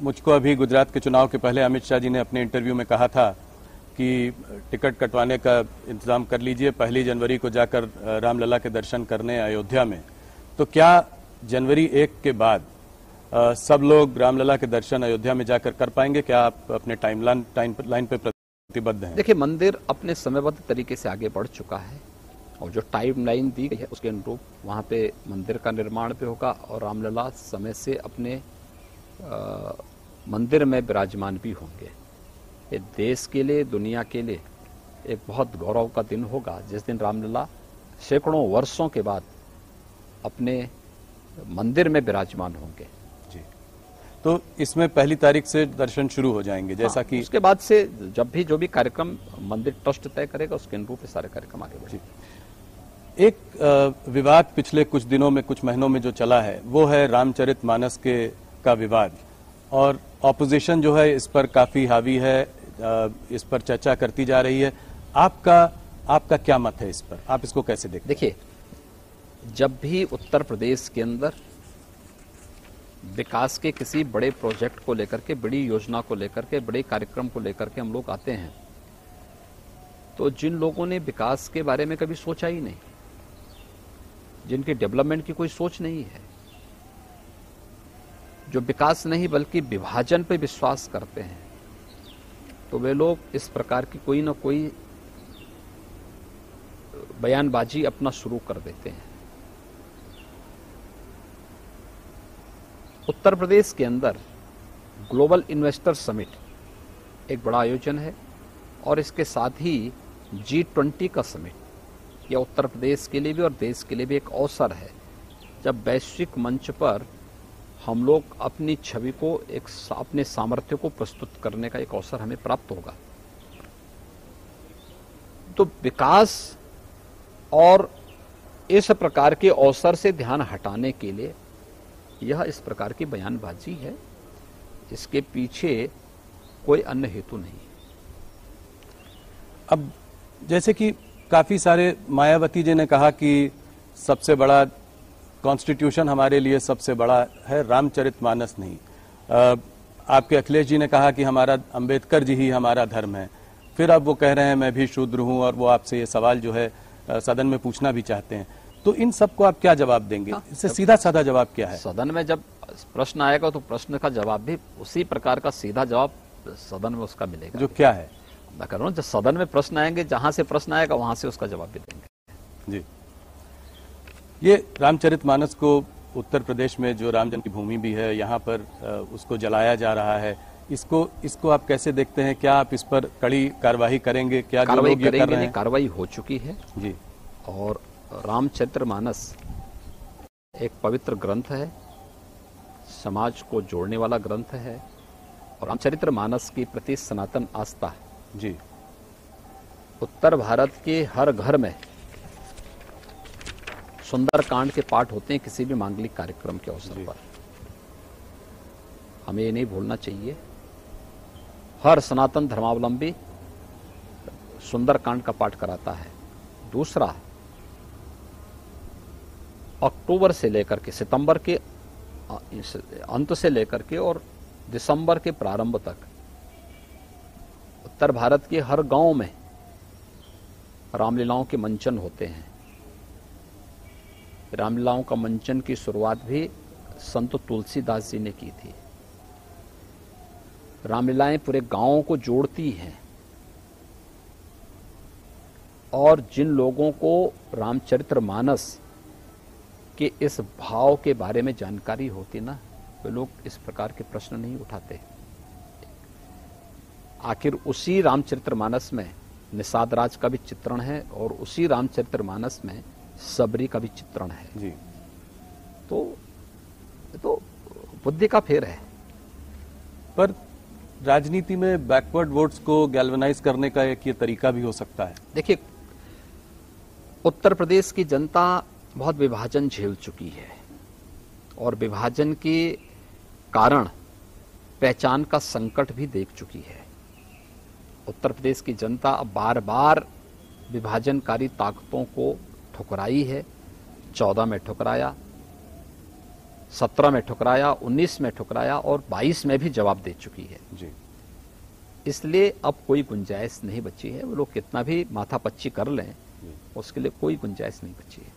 मुझको अभी गुजरात के चुनाव के पहले अमित शाह जी ने अपने इंटरव्यू में कहा था कि टिकट कटवाने का इंतजाम कर लीजिए, 1 जनवरी को जाकर रामलला के दर्शन करने अयोध्या में। तो क्या जनवरी 1 के बाद सब लोग रामलला के दर्शन अयोध्या में जाकर कर पाएंगे? क्या आप अपने टाइमलाइन पे प्रतिबद्ध हैं? देखिए, मंदिर अपने समयबद्ध तरीके से आगे बढ़ चुका है और जो टाइमलाइन दी गई है उसके अनुरूप वहां पे मंदिर का निर्माण भी होगा और रामलला समय से अपने मंदिर में विराजमान भी होंगे। ये देश के लिए, दुनिया के लिए एक बहुत गौरव का दिन होगा जिस दिन रामलला सैकड़ों वर्षों के बाद अपने मंदिर में विराजमान होंगे। जी, तो इसमें 1 तारीख से दर्शन शुरू हो जाएंगे, जैसा कि उसके बाद से जब भी जो भी कार्यक्रम मंदिर ट्रस्ट तय करेगा उसके अनुरूप ये सारे कार्यक्रम आगे बढ़ेंगे। एक विवाद पिछले कुछ दिनों में, कुछ महीनों में जो चला है वो है रामचरितमानस का विवाद, और ऑपोजिशन जो है इस पर काफी हावी है, इस पर चर्चा करती जा रही है। आपका क्या मत है इस पर? आप इसको कैसे देखते हैं? देखिए, जब भी उत्तर प्रदेश के अंदर विकास के किसी बड़े प्रोजेक्ट को लेकर के, बड़ी योजना को लेकर के, बड़े कार्यक्रम को लेकर के हम लोग आते हैं, तो जिन लोगों ने विकास के बारे में कभी सोचा ही नहीं, जिनके डेवलपमेंट की कोई सोच नहीं है, जो विकास नहीं बल्कि विभाजन पे विश्वास करते हैं, तो वे लोग इस प्रकार की कोई ना कोई बयानबाजी अपना शुरू कर देते हैं। उत्तर प्रदेश के अंदर ग्लोबल इन्वेस्टर समिट एक बड़ा आयोजन है और इसके साथ ही G20 का समिट, यह उत्तर प्रदेश के लिए भी और देश के लिए भी एक अवसर है जब वैश्विक मंच पर हम लोग अपनी छवि को, अपने सामर्थ्य को प्रस्तुत करने का एक अवसर हमें प्राप्त होगा। तो विकास और इस प्रकार के अवसर से ध्यान हटाने के लिए यह इस प्रकार की बयानबाजी है, इसके पीछे कोई अन्य हेतु नहीं। अब जैसे कि काफी सारे, मायावती जी ने कहा कि सबसे बड़ा कॉन्स्टिट्यूशन हमारे लिए सबसे बड़ा है, रामचरितमानस नहीं। आपके अखिलेश जी ने कहा कि हमारा अंबेडकर जी ही हमारा धर्म है। फिर अब वो कह रहे हैं मैं भी शूद्र हूं, और वो आपसे ये सवाल जो है सदन में पूछना भी चाहते हैं। तो इन सबको आप क्या जवाब देंगे? इससे सीधा साधा जवाब क्या है? सदन में जब प्रश्न आएगा तो प्रश्न का जवाब भी उसी प्रकार का सीधा जवाब सदन में उसका मिलेगा। जो क्या है? मैं कह रहा हूं, जब सदन में प्रश्न आएंगे, जहां से प्रश्न आएगा वहां से उसका जवाब भी देंगे। जी, ये रामचरितमानस को उत्तर प्रदेश में जो राम जन्म की भूमि भी है, यहाँ पर उसको जलाया जा रहा है। इसको आप कैसे देखते हैं? क्या आप इस पर कड़ी कार्रवाई करेंगे? क्या कार्रवाई करेंगे? कार्रवाई हो चुकी है जी। और रामचरितमानस एक पवित्र ग्रंथ है, समाज को जोड़ने वाला ग्रंथ है, और रामचरितमानस के प्रति सनातन आस्था जी। उत्तर भारत के हर घर में सुंदरकांड के पाठ होते हैं किसी भी मांगलिक कार्यक्रम के अवसर पर। हमें ये नहीं भूलना चाहिए, हर सनातन धर्मावलंबी सुंदरकांड का पाठ कराता है। दूसरा, अक्टूबर से लेकर के सितंबर के अंत से लेकर के और दिसंबर के प्रारंभ तक उत्तर भारत के हर गांव में रामलीलाओं के मंचन होते हैं। रामलीलाओं का मंचन की शुरुआत भी संत तुलसीदास जी ने की थी। रामलीलाएं पूरे गांवों को जोड़ती हैं, और जिन लोगों को रामचरितमानस के इस भाव के बारे में जानकारी होती ना, वे लोग इस प्रकार के प्रश्न नहीं उठाते। आखिर उसी रामचरितमानस में निषाद राज का भी चित्रण है और उसी रामचरितमानस में सबरी का भी चित्रण है जी। तो बुद्धि का फेर है। पर राजनीति में बैकवर्ड वोट्स को गैल्वेनाइज करने का एक ये तरीका भी हो सकता है। देखिए, उत्तर प्रदेश की जनता बहुत विभाजन झेल चुकी है और विभाजन के कारण पहचान का संकट भी देख चुकी है। उत्तर प्रदेश की जनता अब बार बार विभाजनकारी ताकतों को ठुकराई है। 14 में ठुकराया, 17 में ठुकराया, 19 में ठुकराया और 22 में भी जवाब दे चुकी है जी। इसलिए अब कोई गुंजाइश नहीं बची है। वो लोग कितना भी माथापच्ची कर लें, उसके लिए कोई गुंजाइश नहीं बची है।